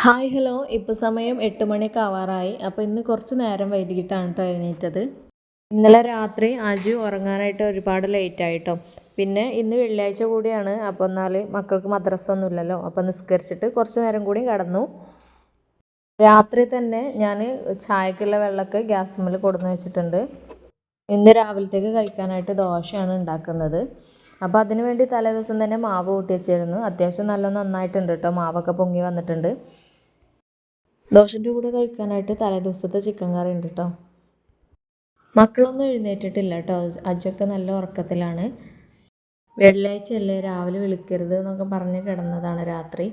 Hi hello ഇപ്പോൾ സമയം 8 മണിയൊക്കെ ആവാറായി. അപ്പോൾ ഇന്ന് കുറച്ച് നേരം വൈകിട്ടാണ് കേട്ടോ എഴുന്നേറ്റത്. ഇന്നലെ രാത്രി അജു ഉറങ്ങാനായിട്ട് ഒരുപാട് ലേറ്റ് ആയിട്ടോ. പിന്നെ ഇന്ന് വെള്ളിയാഴ്ച കൂടിയാണ്. അപ്പോൾ എന്നാൽ മക്കൾക്ക് മദ്രസ ഒന്നും ഇല്ലല്ലോ. അപ്പോൾ നിസ്കരിച്ചിട്ട് കുറച്ച് നേരം കൂടി കിടന്നു. രാത്രി തന്നെ ഞാൻ ചായക്കുള്ള വെള്ളമൊക്കെ ഗ്യാസുമ്മൽ കൊടുന്ന് വെച്ചിട്ടുണ്ട്. ഇന്ന് രാവിലത്തേക്ക് കഴിക്കാനായിട്ട് ദോശയാണ് ഉണ്ടാക്കുന്നത്. അപ്പോൾ അതിന് വേണ്ടി തലേദിവസം തന്നെ മാവ് കൂട്ടി വെച്ചിരുന്നു. അത്യാവശ്യം നന്നായിട്ടുണ്ട് കേട്ടോ. മാവൊക്കെ പൊങ്ങി വന്നിട്ടുണ്ട്. ദോശൻ്റെ കൂടെ കഴിക്കാനായിട്ട് തലേദിവസത്തെ ചിക്കൻ കറി ഉണ്ട് കേട്ടോ. മക്കളൊന്നും എഴുന്നേറ്റിട്ടില്ല കേട്ടോ. അജൊക്കെ നല്ല ഉറക്കത്തിലാണ്. വെള്ളിയാഴ്ചയല്ലേ, രാവിലെ വിളിക്കരുത് എന്നൊക്കെ പറഞ്ഞ് കിടന്നതാണ് രാത്രി.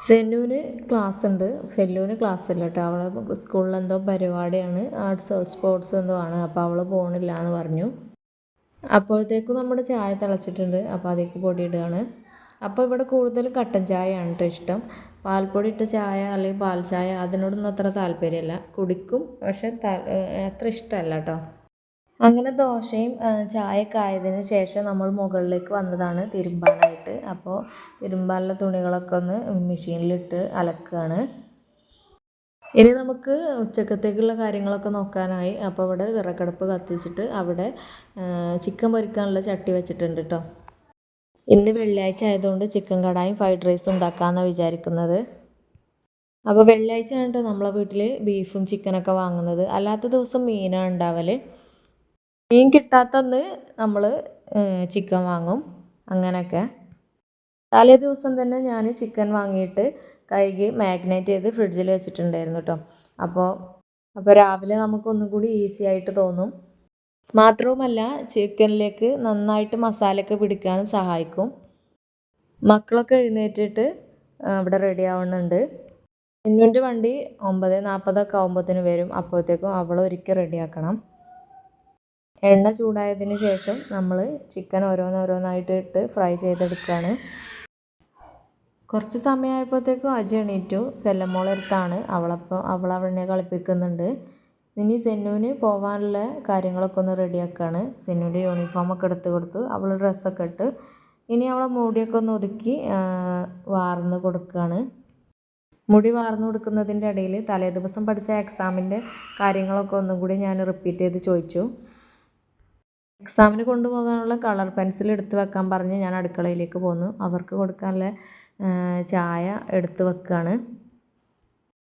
സെന്നുവിന് ക്ലാസ് ഉണ്ട്. സെല്ലുവിന് ക്ലാസ് ഇല്ല കേട്ടോ. അവളെ സ്കൂളിൽ എന്തോ പരിപാടിയാണ്, ആർട്സ് സ്പോർട്സ് എന്തോ ആണ്. അപ്പോൾ അവൾ പോകണില്ല എന്ന് പറഞ്ഞു. അപ്പോഴത്തേക്കും നമ്മുടെ ചായ തിളച്ചിട്ടുണ്ട്. അപ്പോൾ അതിലേക്ക് പൊടിയിടുകയാണ്. അപ്പോൾ ഇവിടെ കൂടുതലും കട്ടൻ ചായയാണ് കേട്ടോ ഇഷ്ടം. പാൽപ്പൊടി ഇട്ട ചായ അല്ലെങ്കിൽ പാൽ ചായ അതിനോടൊന്നും അത്ര താല്പര്യമില്ല. കുടിക്കും, പക്ഷെ അത്ര ഇഷ്ടമല്ല കേട്ടോ. അങ്ങനെ ദോശയും ചായയൊക്കെ ആയതിന് ശേഷം നമ്മൾ മുകളിലേക്ക് വന്നതാണ് തിരുമ്പാനായിട്ട്. അപ്പോൾ തിരുമ്പാനുള്ള തുണികളൊക്കെ ഒന്ന് മെഷീനിലിട്ട് അലക്കുകയാണ്. ഇനി നമുക്ക് ഉച്ചക്കത്തേക്കുള്ള കാര്യങ്ങളൊക്കെ നോക്കാനായി. അപ്പോൾ ഇവിടെ വിറകടുപ്പ് കത്തിച്ചിട്ട് അവിടെ ചിക്കൻ പൊരിക്കാനുള്ള ചട്ടി വെച്ചിട്ടുണ്ട് കേട്ടോ. ഇന്ന് വെള്ളിയാഴ്ച ആയതുകൊണ്ട് ചിക്കൻ കടായും ഫ്രൈഡ് റൈസും ഉണ്ടാക്കാമെന്നാണ് വിചാരിക്കുന്നത്. അപ്പോൾ വെള്ളിയാഴ്ച ആണ് നമ്മളെ വീട്ടിൽ ബീഫും ചിക്കനൊക്കെ വാങ്ങുന്നത്. അല്ലാത്ത ദിവസം മീനാണ് ഉണ്ടാവൽ. മീൻ കിട്ടാത്തന്ന് നമ്മൾ ചിക്കൻ വാങ്ങും. അങ്ങനെയൊക്കെ തലേ ദിവസം തന്നെ ഞാൻ ചിക്കൻ വാങ്ങിയിട്ട് കഴുകി മാഗ്നേറ്റ് ചെയ്ത് ഫ്രിഡ്ജിൽ വെച്ചിട്ടുണ്ടായിരുന്നു കേട്ടോ. അപ്പോൾ രാവിലെ നമുക്കൊന്നും കൂടി ഈസി ആയിട്ട് തോന്നും. മാത്രവുമല്ല ചിക്കനിലേക്ക് നന്നായിട്ട് മസാലയൊക്കെ പിടിക്കാനും സഹായിക്കും. മക്കളൊക്കെ എഴുന്നേറ്റിട്ട് ഇവിടെ റെഡി ആവുന്നുണ്ട്. എന്നുവിൻ്റെ വണ്ടി 9:40 ആകുമ്പോഴത്തേന് വരും. അപ്പോഴത്തേക്കും അവൾ ഒരിക്കൽ റെഡിയാക്കണം. എണ്ണ ചൂടായതിന് ശേഷം നമ്മൾ ചിക്കൻ ഓരോന്നായിട്ട് ഇട്ട് ഫ്രൈ ചെയ്തെടുക്കുകയാണ്. കുറച്ച് സമയമായപ്പോഴത്തേക്കും അജു എണീറ്റു. ഫെല്ലമോളെടുത്താണ്. അവളെ കളിപ്പിക്കുന്നുണ്ട്. ഇനി സെന്നുവിന് പോകാനുള്ള കാര്യങ്ങളൊക്കെ ഒന്ന് റെഡിയാക്കുകയാണ്. സെന്നുവിൻ്റെ യൂണിഫോമൊക്കെ എടുത്ത് കൊടുത്തു. അവൾ ഡ്രസ്സൊക്കെ ഇട്ട് ഇനി അവളെ മുടിയൊക്കെ ഒന്ന് ഒതുക്കി വാർന്ന് കൊടുക്കുകയാണ്. മുടി വാർന്ന് കൊടുക്കുന്നതിൻ്റെ ഇടയിൽ തലേ ദിവസം പഠിച്ച എക്സാമിൻ്റെ കാര്യങ്ങളൊക്കെ ഒന്നും കൂടി ഞാൻ റിപ്പീറ്റ് ചെയ്ത് ചോദിച്ചു. എക്സാമിന് കൊണ്ടുപോകാനുള്ള കളർ പെൻസിൽ എടുത്ത് വെക്കാൻ പറഞ്ഞ് ഞാൻ അടുക്കളയിലേക്ക് പോന്നു. അവർക്ക് കൊടുക്കാനുള്ള ചായ എടുത്ത് വെക്കുകയാണ്.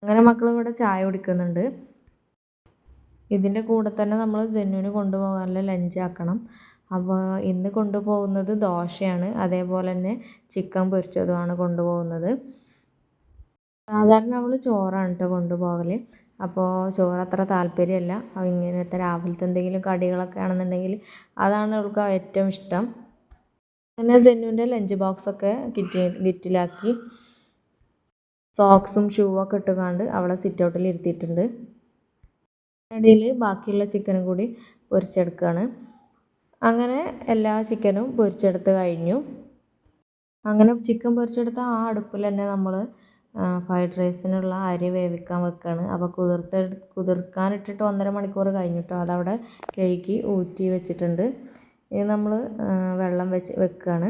അങ്ങനെ മക്കളും ഇവിടെ ചായ കുടിക്കുന്നുണ്ട്. ഇതിൻ്റെ കൂടെ തന്നെ നമ്മൾ ജെന്നുവിന് കൊണ്ടുപോകാനുള്ള ലഞ്ച് ആക്കണം. അപ്പോൾ ഇന്ന് കൊണ്ടുപോകുന്നത് ദോശയാണ്. അതേപോലെ തന്നെ ചിക്കൻ പൊരിച്ചതുമാണ് കൊണ്ടുപോകുന്നത്. സാധാരണ അവൾ ചോറാണ് കേട്ടോ കൊണ്ടുപോകൽ. അപ്പോൾ ചോറ് അത്ര താല്പര്യമല്ല. ഇങ്ങനത്തെ രാവിലത്തെ എന്തെങ്കിലും കടികളൊക്കെ ആണെന്നുണ്ടെങ്കിൽ അതാണ് അവൾക്ക് ഏറ്റവും ഇഷ്ടം. അങ്ങനെ ജെന്നുവിൻ്റെ ലഞ്ച് ബോക്സൊക്കെ കിറ്റിലാക്കി സോക്സും ഷൂവൊക്കെ ഇട്ടുകൊണ്ട് അവളെ സിറ്റ് ഔട്ടിൽ ഇരുത്തിയിട്ടുണ്ട്. ഇടയിൽ ബാക്കിയുള്ള ചിക്കനും കൂടി പൊരിച്ചെടുക്കുകയാണ്. അങ്ങനെ എല്ലാ ചിക്കനും പൊരിച്ചെടുത്ത് കഴിഞ്ഞു. അങ്ങനെ ചിക്കൻ പൊരിച്ചെടുത്ത ആ അടുപ്പിൽ തന്നെ നമ്മൾ ഫ്രൈഡ് റൈസിനുള്ള അരി വേവിക്കാൻ വെക്കുകയാണ്. അപ്പോൾ കുതിർക്കാനിട്ടിട്ട് 1.5 മണിക്കൂർ കഴിഞ്ഞിട്ടോ അതവിടെ കഴുകി ഊറ്റി വെച്ചിട്ടുണ്ട്. ഇനി നമ്മൾ വെള്ളം വെക്കുകയാണ്.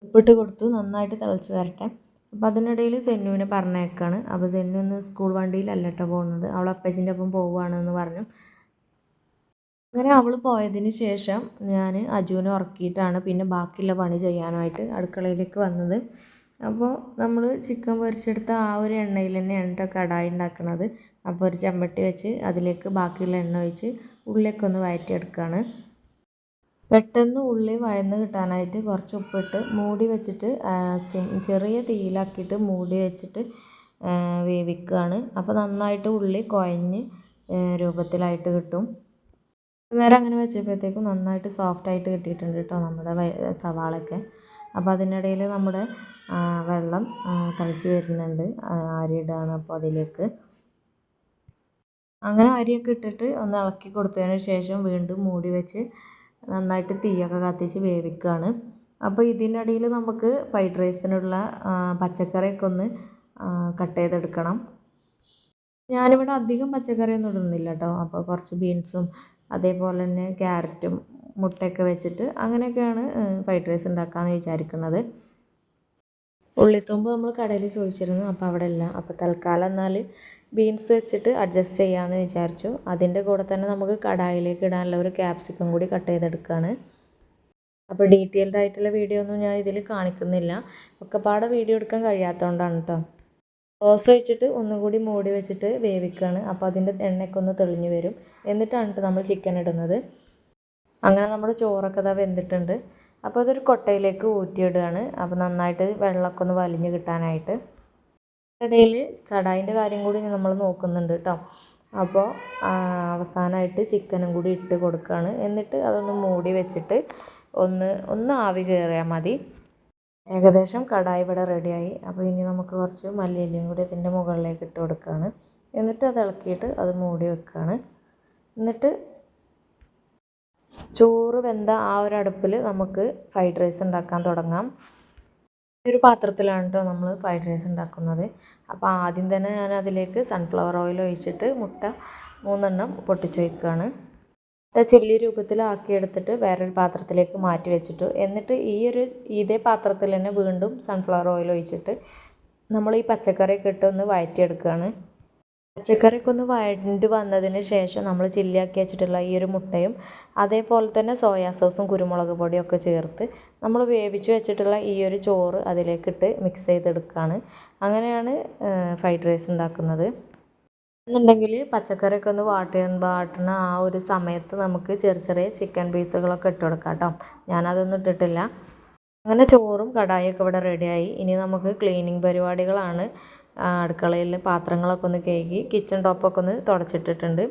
ഉപ്പിട്ട് കൊടുത്തു നന്നായിട്ട് തിളച്ച് വരട്ടെ. അപ്പോൾ അതിനിടയിൽ സെന്നുവിനെ പറഞ്ഞേക്കാണ്. അപ്പോൾ സെന്നു ഇന്ന് സ്കൂൾ വണ്ടിയിലല്ല കേട്ടോ പോകുന്നത്. അവൾ അപ്പച്ചിൻ്റെ ഒപ്പം പോവുകയാണെന്ന് പറഞ്ഞു. അങ്ങനെ അവൾ പോയതിന് ശേഷം ഞാൻ അജുവിനെ ഉറക്കിയിട്ടാണ് പിന്നെ ബാക്കിയുള്ള പണി ചെയ്യാനായിട്ട് അടുക്കളയിലേക്ക് വന്നത്. അപ്പോൾ നമ്മൾ ചിക്കൻ പൊരിച്ചെടുത്ത ആ ഒരു എണ്ണയിൽ തന്നെയാണ് കേട്ടോ കടായി ഉണ്ടാക്കുന്നത്. അപ്പോൾ ഒരു ചെമ്പട്ടി വെച്ച് അതിലേക്ക് ബാക്കിയുള്ള എണ്ണ ഒഴിച്ച് ഉള്ളിയൊക്കെ ഒന്ന് വഴറ്റിയെടുക്കുകയാണ്. പെട്ടെന്ന് ഉള്ളി വഴന്ന് കിട്ടാനായിട്ട് കുറച്ച് ഉപ്പിട്ട് മൂടി വെച്ചിട്ട് ചെറിയ തീയിലാക്കിയിട്ട് മൂടി വെച്ചിട്ട് വേവിക്കുകയാണ്. അപ്പോൾ നന്നായിട്ട് ഉള്ളി കുഴഞ്ഞ് രൂപത്തിലായിട്ട് കിട്ടും. നേരം അങ്ങനെ വെച്ചപ്പോഴത്തേക്കും നന്നായിട്ട് സോഫ്റ്റായിട്ട് കിട്ടിയിട്ടുണ്ട് കേട്ടോ നമ്മുടെ സവാളയൊക്കെ. അപ്പോൾ അതിനിടയിൽ നമ്മുടെ വെള്ളം തിളച്ച് വരുന്നുണ്ട്. അരി ഇടുകയാണ് അപ്പോൾ അതിലേക്ക്. അങ്ങനെ അരിയൊക്കെ ഇട്ടിട്ട് ഒന്ന് ഇളക്കി കൊടുത്തതിന് ശേഷം വീണ്ടും മൂടി വെച്ച് നന്നായിട്ട് തീയൊക്കെ കത്തിച്ച് വേവിക്കുകയാണ്. അപ്പോൾ ഇതിനിടയിൽ നമുക്ക് ഫ്രൈഡ് റൈസിനുള്ള പച്ചക്കറിയൊക്കെ ഒന്ന് കട്ട് ചെയ്തെടുക്കണം. ഞാനിവിടെ അധികം പച്ചക്കറിയൊന്നും ഇടുന്നില്ല കേട്ടോ. അപ്പോൾ കുറച്ച് ബീൻസും അതേപോലെ തന്നെ ക്യാരറ്റും മുട്ടയൊക്കെ വെച്ചിട്ട് അങ്ങനെയൊക്കെയാണ് ഫ്രൈഡ് റൈസ് ഉണ്ടാക്കാമെന്ന് വിചാരിക്കുന്നത്. ഉള്ളിത്തുമ്പ് നമ്മൾ കടയിൽ ചോദിച്ചിരുന്നു, അപ്പോൾ അവിടെ ഇല്ല. അപ്പോൾ തൽക്കാലം എന്നാൽ ബീൻസ് വെച്ചിട്ട് അഡ്ജസ്റ്റ് ചെയ്യാമെന്ന് വിചാരിച്ചു. അതിൻ്റെ കൂടെ തന്നെ നമുക്ക് കടായിലേക്ക് ഇടാനുള്ള ഒരു ക്യാപ്സിക്കം കൂടി കട്ട് ചെയ്തെടുക്കുകയാണ്. അപ്പോൾ ഡീറ്റെയിൽഡ് ആയിട്ടുള്ള വീഡിയോ ഒന്നും ഞാൻ ഇതിൽ കാണിക്കുന്നില്ല, ഒക്കെപ്പാടെ വീഡിയോ എടുക്കാൻ കഴിയാത്തതുകൊണ്ടാണ് കേട്ടോ. സോസ് ഒഴിച്ചിട്ട് ഒന്നുകൂടി മൂടി വെച്ചിട്ട് വേവിക്കുകയാണ്. അപ്പോൾ അതിൻ്റെ എണ്ണയൊക്കെ ഒന്ന് തെളിഞ്ഞ് വരും. എന്നിട്ടാണ് കേട്ടോ നമ്മൾ ചിക്കൻ ഇടുന്നത്. അങ്ങനെ നമ്മുടെ ചോറൊക്കെ ഇതാ വെന്തിട്ടുണ്ട്. അപ്പോൾ അതൊരു കൊട്ടയിലേക്ക് ഊറ്റിയിടുകയാണ്. അപ്പോൾ നന്നായിട്ട് വെള്ളമൊക്കെ ഒന്ന് വലിഞ്ഞ് കിട്ടാനായിട്ട്. ഇടയിൽ കടായിൻ്റെ കാര്യം കൂടി നമ്മൾ നോക്കുന്നുണ്ട് കേട്ടോ. അപ്പോൾ അവസാനമായിട്ട് ചിക്കനും കൂടി ഇട്ട് കൊടുക്കുകയാണ്. എന്നിട്ട് അതൊന്ന് മൂടി വെച്ചിട്ട് ഒന്ന് ആവി കയറിയാൽ മതി. ഏകദേശം കടായി ഇവിടെ റെഡിയായി. അപ്പോൾ ഇനി നമുക്ക് കുറച്ച് മല്ലിയിലയും കൂടി ഇതിൻ്റെ മുകളിലേക്ക് ഇട്ട് കൊടുക്കുകയാണ്. എന്നിട്ട് അത് ഇളക്കിയിട്ട് അത് മൂടി വെക്കുകയാണ്. എന്നിട്ട് ചോറ് വെന്ത ആ ഒരു അടുപ്പിൽ നമുക്ക് ഫ്രൈഡ് റൈസ് ഉണ്ടാക്കാൻ തുടങ്ങാം. ഒരു പാത്രത്തിലാണ് കേട്ടോ നമ്മൾ ഫ്രൈഡ് റൈസ് ഉണ്ടാക്കുന്നത്. അപ്പോൾ ആദ്യം തന്നെ ഞാൻ അതിലേക്ക് സൺഫ്ലവർ ഓയിൽ ഒഴിച്ചിട്ട് മുട്ട 3 പൊട്ടിച്ച് വയ്ക്കുകയാണ്. ചില്ലി രൂപത്തിലാക്കിയെടുത്തിട്ട് വേറൊരു പാത്രത്തിലേക്ക് മാറ്റി വെച്ചിട്ടു. എന്നിട്ട് ഇതേ പാത്രത്തിൽ തന്നെ വീണ്ടും സൺഫ്ലവർ ഓയിൽ ഒഴിച്ചിട്ട് നമ്മൾ ഈ പച്ചക്കറിയൊക്കെ ഇട്ടൊന്ന് വഴറ്റിയെടുക്കുകയാണ്. പച്ചക്കറിയൊക്കെ ഒന്ന് വഴണ്ടി വന്നതിന് ശേഷം നമ്മൾ ചില്ലിയാക്കി വെച്ചിട്ടുള്ള ഈ ഒരു മുട്ടയും അതേപോലെ തന്നെ സോയാ സോസും കുരുമുളക് പൊടിയൊക്കെ ചേർത്ത് നമ്മൾ വേവിച്ച് വെച്ചിട്ടുള്ള ഈ ഒരു ചോറ് അതിലേക്കിട്ട് മിക്സ് ചെയ്തെടുക്കുകയാണ്. അങ്ങനെയാണ് ഫ്രൈഡ് റൈസ് ഉണ്ടാക്കുന്നത്. എന്നുണ്ടെങ്കിൽ പച്ചക്കറിയൊക്കെ ഒന്ന് വാട്ടണ ആ ഒരു സമയത്ത് നമുക്ക് ചെറിയ ചിക്കൻ പീസുകളൊക്കെ ഇട്ട് കൊടുക്കാം കേട്ടോ. ഞാനതൊന്നും ഇട്ടിട്ടില്ല. അങ്ങനെ ചോറും കടായിയൊക്കെ ഇവിടെ റെഡിയായി. ഇനി നമുക്ക് ക്ലീനിങ് പരിപാടികളാണ്. അടുക്കളയിൽ പാത്രങ്ങളൊക്കെ ഒന്ന് കഴുകി കിച്ചൺ ടോപ്പൊക്കെ ഒന്ന് തുടച്ചിട്ടിട്ടുണ്ട്.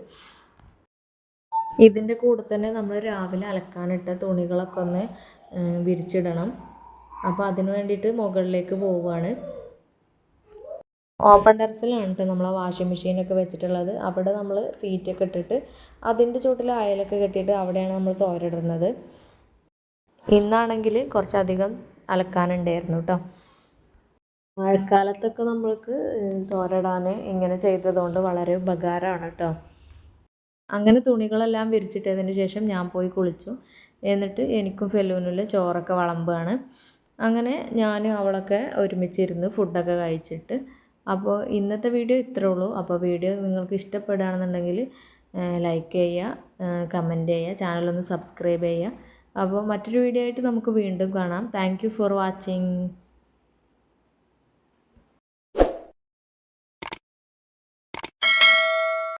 ഇതിൻ്റെ കൂടെ തന്നെ നമ്മൾ രാവിലെ അലക്കാനിട്ട തുണികളൊക്കെ ഒന്ന് വിരിച്ചിടണം. അപ്പോൾ അതിന് വേണ്ടിയിട്ട് മുകളിലേക്ക് പോവുകയാണ്. ഓപ്പൺ ടെറസിലാണ് കേട്ടോ നമ്മൾ വാഷിംഗ് മെഷീനൊക്കെ വെച്ചിട്ടുള്ളത്. അവിടെ നമ്മൾ സീറ്റൊക്കെ ഇട്ടിട്ട് അതിൻ്റെ ചുവട്ടിൽ അയലൊക്കെ കെട്ടിയിട്ട് അവിടെയാണ് നമ്മൾ തോരയിടുന്നത്. ഇന്നാണെങ്കിൽ കുറച്ചധികം അലക്കാനുണ്ടായിരുന്നു കേട്ടോ. മഴക്കാലത്തൊക്കെ നമ്മൾക്ക് തോരയിടാൻ ഇങ്ങനെ ചെയ്തതുകൊണ്ട് വളരെ ഉപകാരമാണ് കേട്ടോ. അങ്ങനെ തുണികളെല്ലാം വിരിച്ചിട്ടതിന് ശേഷം ഞാൻ പോയി കുളിച്ചു. എന്നിട്ട് എനിക്കും ഫെലൂനിൽ ചോറൊക്കെ വിളമ്പുകയാണ്. അങ്ങനെ ഞാനും അവളൊക്കെ ഒരുമിച്ചിരുന്ന് ഫുഡൊക്കെ കഴിച്ചിട്ട്. അപ്പോൾ ഇന്നത്തെ വീഡിയോ ഇത്രേ ഉള്ളൂ. അപ്പോൾ വീഡിയോ നിങ്ങൾക്ക് ഇഷ്ടപ്പെടുകയാണെന്നുണ്ടെങ്കിൽ ലൈക്ക് ചെയ്യുക, കമൻറ്റ് ചെയ്യുക, ചാനലൊന്ന് സബ്സ്ക്രൈബ് ചെയ്യുക. അപ്പോൾ മറ്റൊരു വീഡിയോ ആയിട്ട് നമുക്ക് വീണ്ടും കാണാം. Thank you for watching.